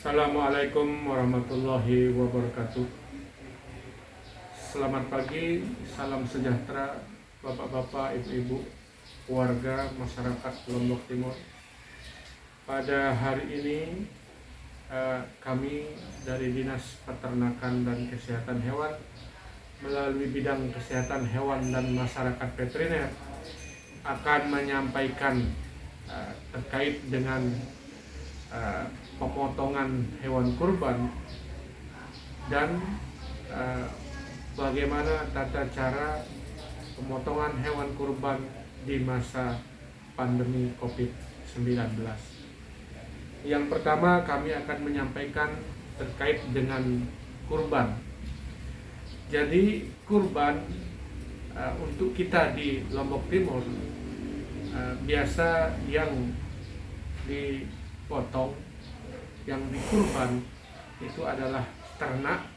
Assalamualaikum warahmatullahi wabarakatuh. Selamat pagi, salam sejahtera Bapak-bapak, Ibu-ibu, warga masyarakat Lombok Timur. Pada hari ini kami dari Dinas Peternakan dan Kesehatan Hewan melalui bidang kesehatan hewan dan masyarakat veteriner akan menyampaikan terkait dengan pemotongan hewan kurban dan bagaimana tata cara pemotongan hewan kurban di masa pandemi COVID-19. Yang pertama, kami akan menyampaikan terkait dengan kurban. Jadi kurban untuk kita di Lombok Timur biasa yang dipotong, yang dikurban itu adalah ternak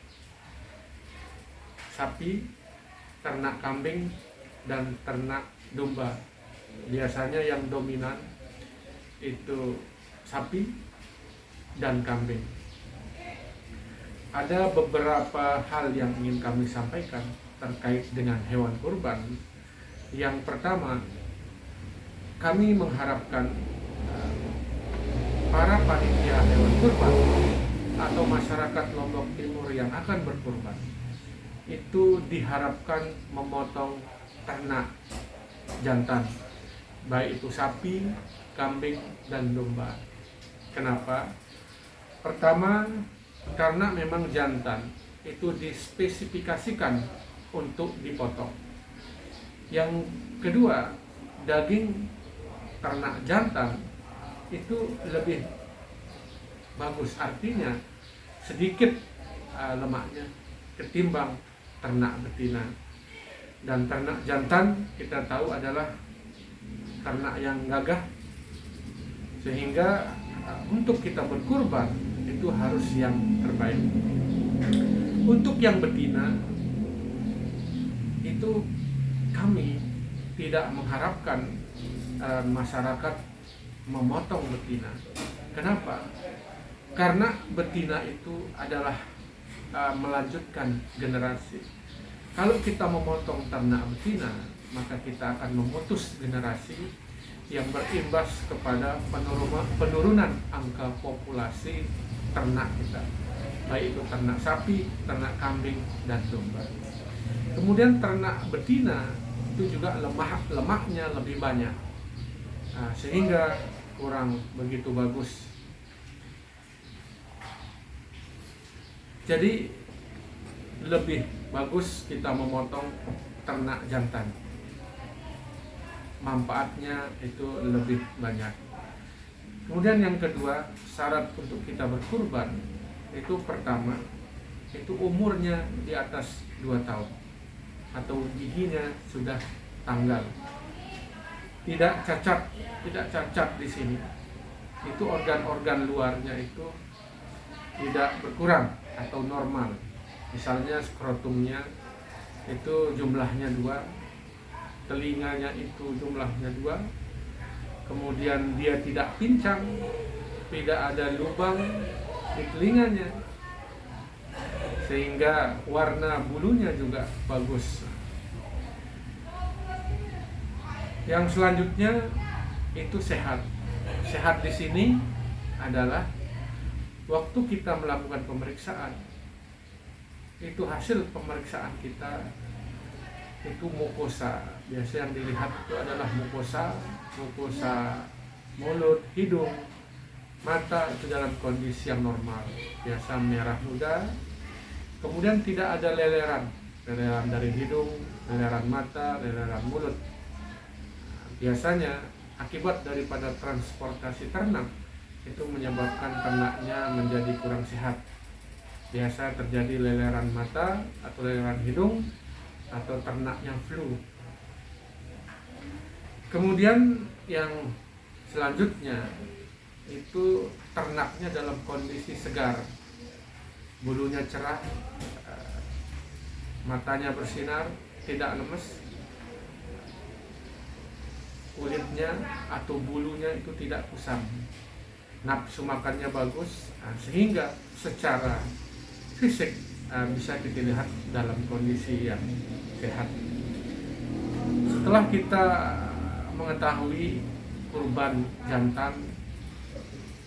sapi, ternak kambing, dan ternak domba. Biasanya yang dominan itu sapi dan kambing. Ada beberapa hal yang ingin kami sampaikan terkait dengan hewan kurban. Yang pertama, kami mengharapkan para panitia hewan kurban atau masyarakat Lombok Timur yang akan berkurban itu diharapkan memotong ternak jantan, baik itu sapi, kambing, dan domba. Kenapa? Pertama, karena memang jantan itu dispesifikasikan untuk dipotong. Yang kedua, daging ternak jantan itu lebih bagus, artinya sedikit lemaknya ketimbang ternak betina. Dan ternak jantan kita tahu adalah ternak yang gagah, sehingga untuk kita berkurban itu harus yang terbaik. Untuk yang betina itu kami tidak mengharapkan masyarakat memotong betina. Kenapa? Karena betina itu adalah melanjutkan generasi. Kalau kita memotong ternak betina, maka kita akan memutus generasi yang berimbas kepada penurunan angka populasi ternak kita, baik itu ternak sapi, ternak kambing, dan domba. Kemudian ternak betina itu juga lemaknya lebih banyak, sehingga kurang begitu bagus. Jadi lebih bagus kita memotong ternak jantan, manfaatnya itu lebih banyak. Kemudian yang kedua, syarat untuk kita berkurban itu pertama, itu umurnya di atas 2 tahun atau giginya sudah tanggal. Tidak cacat di sini. Itu organ-organ luarnya itu tidak berkurang atau normal. Misalnya skrotumnya itu jumlahnya 2, telinganya itu jumlahnya 2, kemudian dia tidak pincang, tidak ada lubang di telinganya, sehingga warna bulunya juga bagus. Yang selanjutnya itu sehat. Sehat di sini adalah waktu kita melakukan pemeriksaan, itu hasil pemeriksaan kita itu mukosa. Biasa yang dilihat itu adalah mukosa mulut, hidung, mata itu dalam kondisi yang normal, biasa merah muda. Kemudian tidak ada leleran dari hidung, leleran mata, leleran mulut. Biasanya akibat daripada transportasi ternak itu menyebabkan ternaknya menjadi kurang sehat. Biasa terjadi leleran mata atau leleran hidung atau ternaknya flu. Kemudian yang selanjutnya itu ternaknya dalam kondisi segar, bulunya cerah, matanya bersinar, tidak lemes, kulitnya atau bulunya itu tidak kusam. nafsu makannya bagus, sehingga secara fisik bisa kita lihat dalam kondisi yang sehat. Setelah kita mengetahui kurban jantan,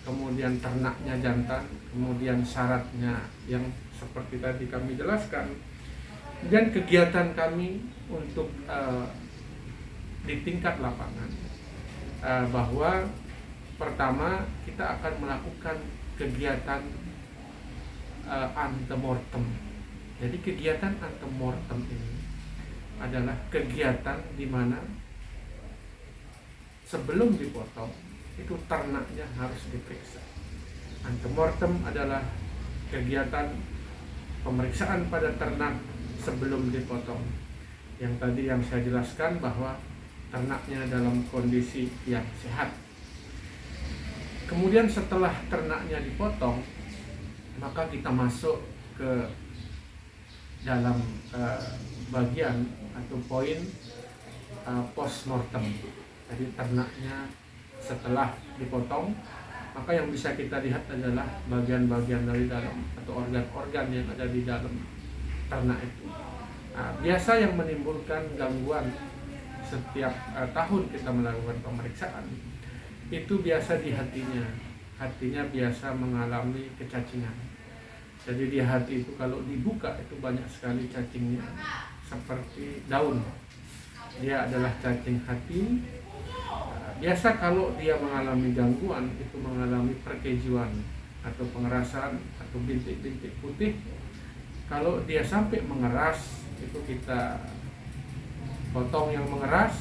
kemudian ternaknya jantan, kemudian syaratnya yang seperti tadi kami jelaskan, dan kegiatan kami untuk di tingkat lapangan, bahwa pertama kita akan melakukan kegiatan antemortem. Jadi kegiatan antemortem ini adalah kegiatan di mana sebelum dipotong itu ternaknya harus diperiksa. Antemortem adalah kegiatan pemeriksaan pada ternak sebelum dipotong. Yang tadi yang saya jelaskan bahwa ternaknya dalam kondisi yang sehat. Kemudian setelah ternaknya dipotong, maka kita masuk ke dalam bagian atau poin postmortem. Jadi ternaknya setelah dipotong, maka yang bisa kita lihat adalah bagian-bagian dari dalam atau organ-organ yang ada di dalam ternak itu. Biasa yang menimbulkan gangguan setiap tahun kita melakukan pemeriksaan itu biasa di hatinya. Hatinya biasa mengalami kecacingan. Jadi di hati itu kalau dibuka itu banyak sekali cacingnya, seperti daun. Dia adalah cacing hati. Biasa kalau dia mengalami gangguan itu mengalami perkejuan atau pengerasan atau bintik-bintik putih. Kalau dia sampai mengeras itu kita potong yang mengeras,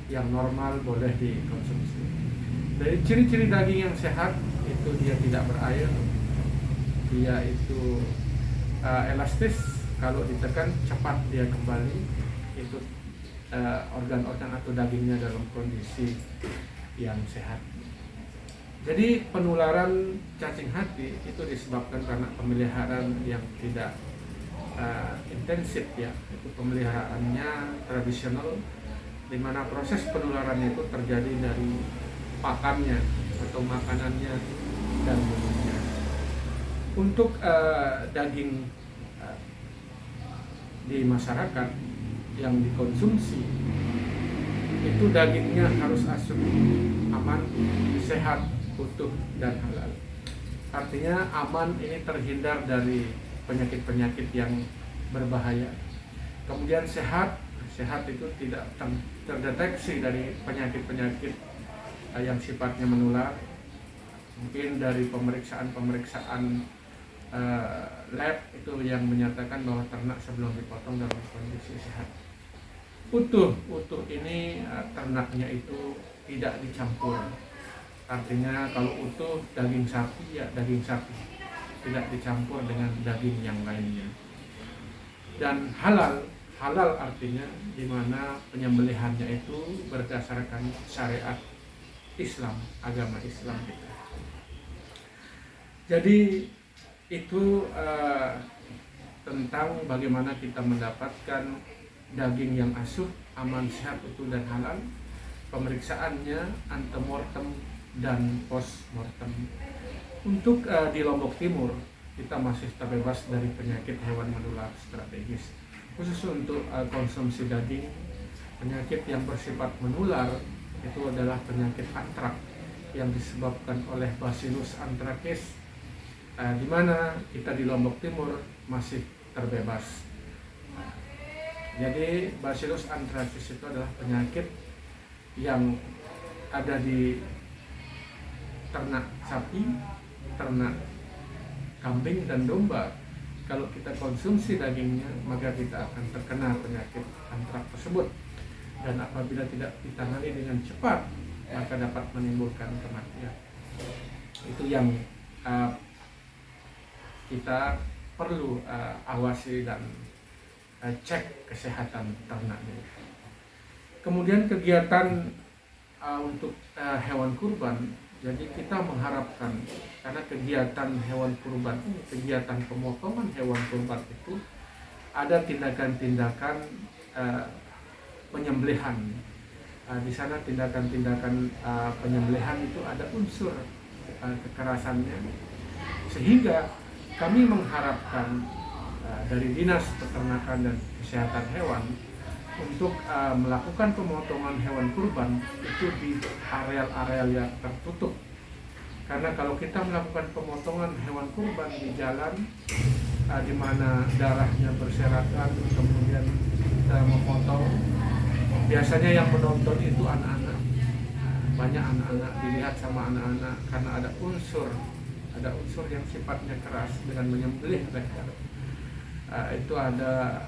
yang normal boleh dikonsumsi. Dari ciri-ciri daging yang sehat itu dia tidak berair, dia itu elastis, kalau ditekan cepat dia kembali, itu organ-organ atau dagingnya dalam kondisi yang sehat. Jadi penularan cacing hati itu disebabkan karena pemeliharaan yang tidak intensif, ya, itu pemeliharaannya tradisional, di mana proses penularan itu terjadi dari pakannya atau makanannya dan minumnya. Untuk daging di masyarakat yang dikonsumsi itu dagingnya harus asli, aman, sehat, utuh dan halal. Artinya aman ini terhindar dari penyakit-penyakit yang berbahaya. Kemudian sehat itu tidak terdeteksi dari penyakit-penyakit yang sifatnya menular. Mungkin dari pemeriksaan lab itu yang menyatakan bahwa ternak sebelum dipotong dalam kondisi sehat. Utuh ini ternaknya itu tidak dicampur. Artinya kalau utuh daging sapi, ya daging sapi, tidak dicampur dengan daging yang lainnya. Dan halal artinya di mana penyembelihannya itu berdasarkan syariat Islam, agama Islam kita. Jadi itu tentang bagaimana kita mendapatkan daging yang asuh, aman, sehat, utuh dan halal. Pemeriksaannya antemortem dan postmortem. Untuk di Lombok Timur kita masih terbebas dari penyakit hewan menular strategis. Khusus untuk konsumsi daging, penyakit yang bersifat menular itu adalah penyakit antrak yang disebabkan oleh Bacillus anthracis, di mana kita di Lombok Timur masih terbebas. Jadi Bacillus anthracis itu adalah penyakit yang ada di ternak sapi, ternak kambing dan domba. Kalau kita konsumsi dagingnya, maka kita akan terkena penyakit antrak tersebut. Dan apabila tidak ditangani dengan cepat, maka dapat menimbulkan kematian. Itu yang kita perlu awasi dan cek kesehatan ternaknya. Kemudian kegiatan untuk hewan kurban. Jadi kita mengharapkan, karena kegiatan hewan kurban ini, kegiatan pemotongan hewan kurban itu ada tindakan-tindakan penyembelihan. Di sana tindakan-tindakan penyembelihan itu ada unsur kekerasannya, sehingga kami mengharapkan dari Dinas Peternakan dan Kesehatan Hewan untuk melakukan pemotongan hewan kurban itu di areal-areal yang tertutup. Karena kalau kita melakukan pemotongan hewan kurban di jalan di mana darahnya berserakan, kemudian kita memotong, biasanya yang menonton itu anak-anak. Banyak anak-anak dilihat sama anak-anak karena ada unsur yang sifatnya keras dengan menyembelih leher. Itu ada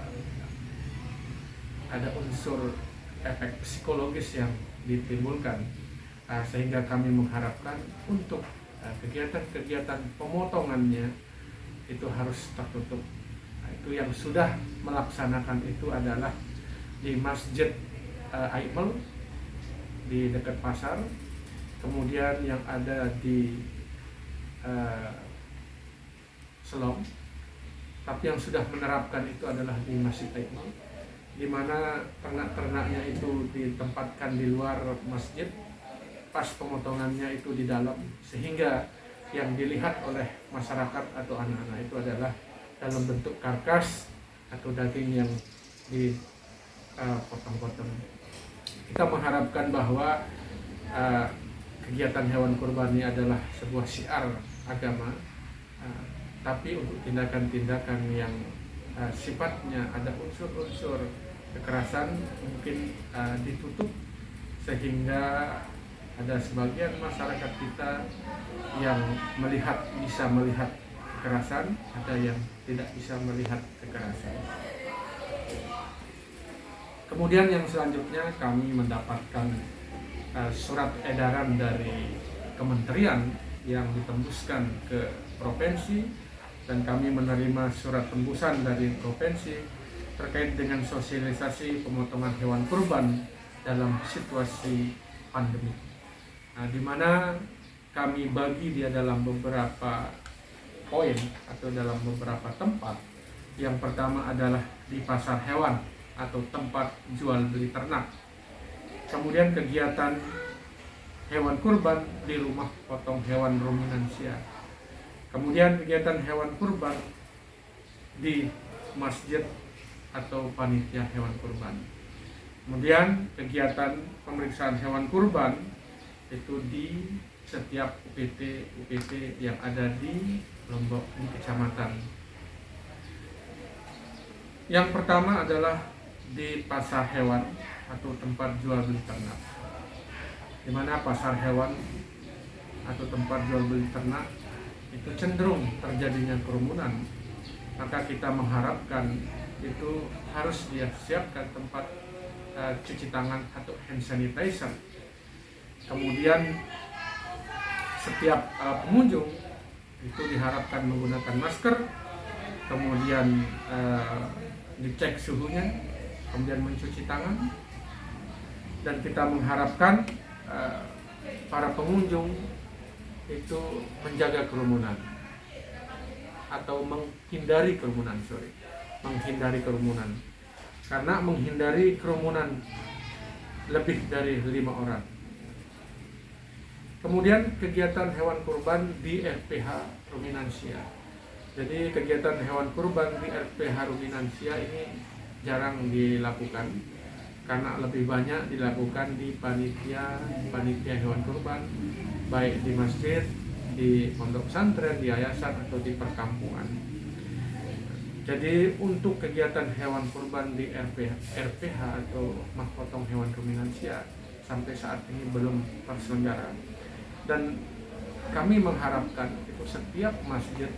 unsur efek psikologis yang ditimbulkan, sehingga kami mengharapkan untuk kegiatan-kegiatan pemotongannya itu harus tertutup. Itu yang sudah melaksanakan itu adalah di Masjid Aimel di dekat pasar, kemudian yang ada di Selong, tapi yang sudah menerapkan itu adalah di Masjid Aimel, di mana ternak-ternaknya itu ditempatkan di luar masjid, pas pemotongannya itu di dalam, sehingga yang dilihat oleh masyarakat atau anak-anak itu adalah dalam bentuk karkas atau daging yang dipotong-potong. Kita mengharapkan bahwa kegiatan hewan kurban ini adalah sebuah syiar agama, tapi untuk tindakan-tindakan yang sifatnya ada unsur-unsur kekerasan mungkin ditutup, sehingga ada sebagian masyarakat kita yang bisa melihat kekerasan, ada yang tidak bisa melihat kekerasan. Kemudian yang selanjutnya kami mendapatkan surat edaran dari kementerian yang ditembuskan ke provinsi, dan kami menerima surat tembusan dari provinsi terkait dengan sosialisasi pemotongan hewan kurban dalam situasi pandemi. Di mana kami bagi dia dalam beberapa poin atau dalam beberapa tempat. Yang pertama adalah di pasar hewan atau tempat jual beli ternak. Kemudian kegiatan hewan kurban di rumah potong hewan ruminansia. Kemudian kegiatan hewan kurban di masjid atau panitia hewan kurban. Kemudian kegiatan pemeriksaan hewan kurban itu di setiap UPT yang ada di Lombok, di kecamatan. Yang pertama adalah di pasar hewan atau tempat jual beli ternak, di mana pasar hewan atau tempat jual beli ternak itu cenderung terjadinya kerumunan. Maka kita mengharapkan itu harus disiapkan tempat cuci tangan atau hand sanitizer. Kemudian setiap pengunjung itu diharapkan menggunakan masker, kemudian dicek suhunya, kemudian mencuci tangan, dan kita mengharapkan para pengunjung itu menjaga kerumunan atau menghindari kerumunan, karena menghindari kerumunan lebih dari 5 orang. Kemudian kegiatan hewan kurban di RPH Ruminansia. Jadi kegiatan hewan kurban di RPH Ruminansia ini jarang dilakukan, karena lebih banyak dilakukan di panitia hewan kurban, baik di masjid, di pondok pesantren, di yayasan, atau di perkampungan. Jadi untuk kegiatan hewan kurban di RPH atau rumah potong hewan ruminansia sampai saat ini belum terselenggara. Dan kami mengharapkan itu setiap masjid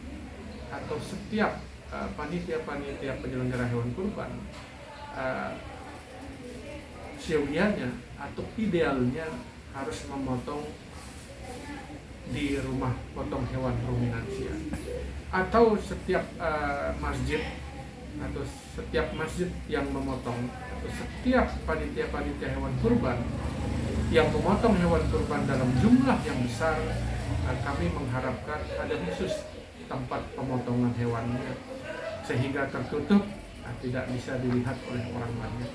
atau setiap panitia penyelenggara hewan kurban siogianya atau idealnya harus memotong di rumah potong hewan ruminansia, atau setiap masjid atau setiap masjid yang memotong, atau setiap panitia hewan kurban yang memotong hewan kurban dalam jumlah yang besar, kami mengharapkan ada khusus tempat pemotongan hewannya, sehingga tertutup, tidak bisa dilihat oleh orang banyak.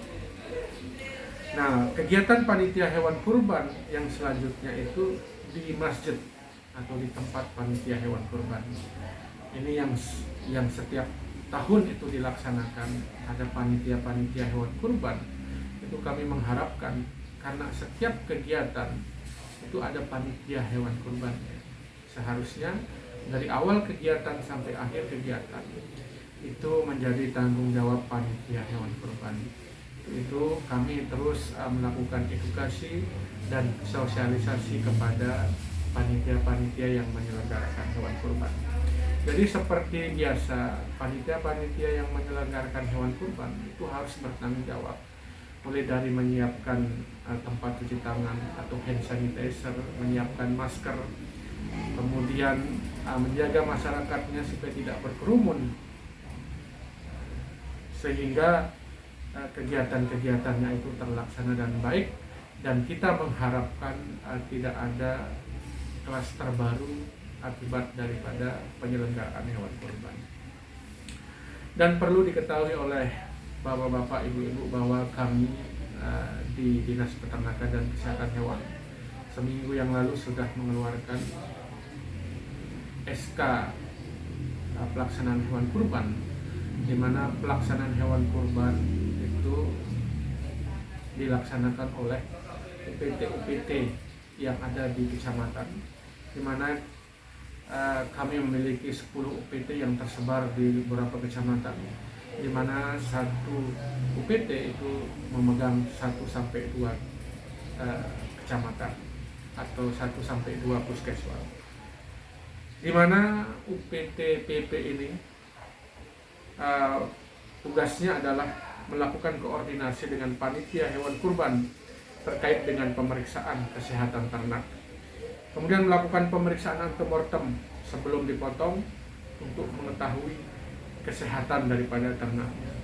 Nah, kegiatan panitia hewan kurban yang selanjutnya itu di masjid atau di tempat panitia hewan kurban. Ini yang setiap tahun itu dilaksanakan, ada panitia-panitia hewan kurban. Itu kami mengharapkan karena setiap kegiatan itu ada panitia hewan kurban. Seharusnya dari awal kegiatan sampai akhir kegiatan itu menjadi tanggung jawab panitia hewan kurban. Itu kami terus melakukan edukasi dan sosialisasi kepada panitia-panitia yang menyelenggarakan hewan kurban. Jadi seperti biasa, panitia-panitia yang menyelenggarakan hewan kurban itu harus bertanggung jawab, mulai dari menyiapkan tempat cuci tangan atau hand sanitizer, menyiapkan masker, kemudian menjaga masyarakatnya supaya tidak berkerumun, sehingga kegiatan-kegiatannya itu terlaksana dan baik, dan kita mengharapkan tidak ada klaster baru akibat daripada penyelenggaraan hewan kurban. Dan perlu diketahui oleh bapak-bapak, ibu-ibu bahwa kami di Dinas Peternakan dan Kesehatan Hewan seminggu yang lalu sudah mengeluarkan SK pelaksanaan hewan kurban, di mana pelaksanaan hewan kurban itu dilaksanakan oleh UPT-UPT yang ada di kecamatan, di mana kami memiliki 10 UPT yang tersebar di beberapa kecamatan, di mana satu UPT itu memegang 1-2 kecamatan atau 1-2 puskesmas. Di mana UPT PP ini tugasnya adalah melakukan koordinasi dengan panitia hewan kurban terkait dengan pemeriksaan kesehatan ternak. Kemudian melakukan pemeriksaan antemortem sebelum dipotong untuk mengetahui kesehatan daripada ternaknya.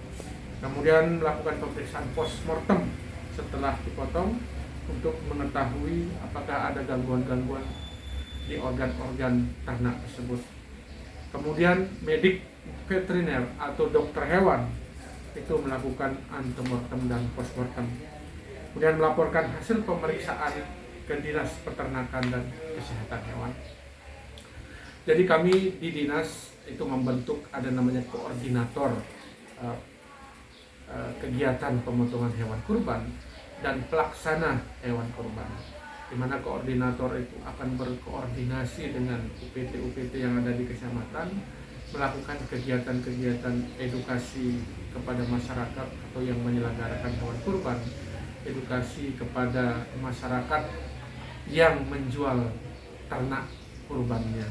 Kemudian melakukan pemeriksaan postmortem setelah dipotong untuk mengetahui apakah ada gangguan-gangguan di organ-organ ternak tersebut. Kemudian medik veteriner atau dokter hewan itu melakukan antemortem dan postmortem. Kemudian melaporkan hasil pemeriksaan ke Dinas Peternakan dan Kesehatan Hewan. Jadi kami di dinas itu membentuk ada namanya koordinator kegiatan pemotongan hewan kurban dan pelaksana hewan kurban, di mana koordinator itu akan berkoordinasi dengan UPT-UPT yang ada di kecamatan, melakukan kegiatan-kegiatan edukasi kepada masyarakat atau yang menyelenggarakan hewan kurban, edukasi kepada masyarakat yang menjual ternak kurbannya.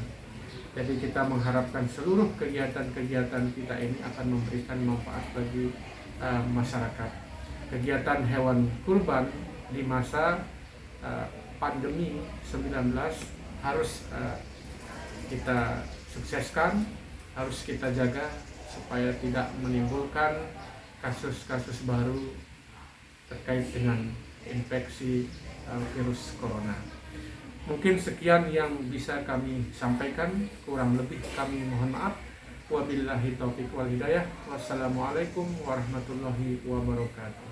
Jadi kita mengharapkan seluruh kegiatan-kegiatan kita ini akan memberikan manfaat bagi masyarakat. Kegiatan hewan kurban di masa pandemi 19 harus kita sukseskan, harus kita jaga supaya tidak menimbulkan kasus-kasus baru terkait dengan infeksi virus corona. Mungkin sekian yang bisa kami sampaikan, kurang lebih kami mohon maaf. Wabillahi taufiq wal hidayah. Wassalamualaikum warahmatullahi wabarakatuh.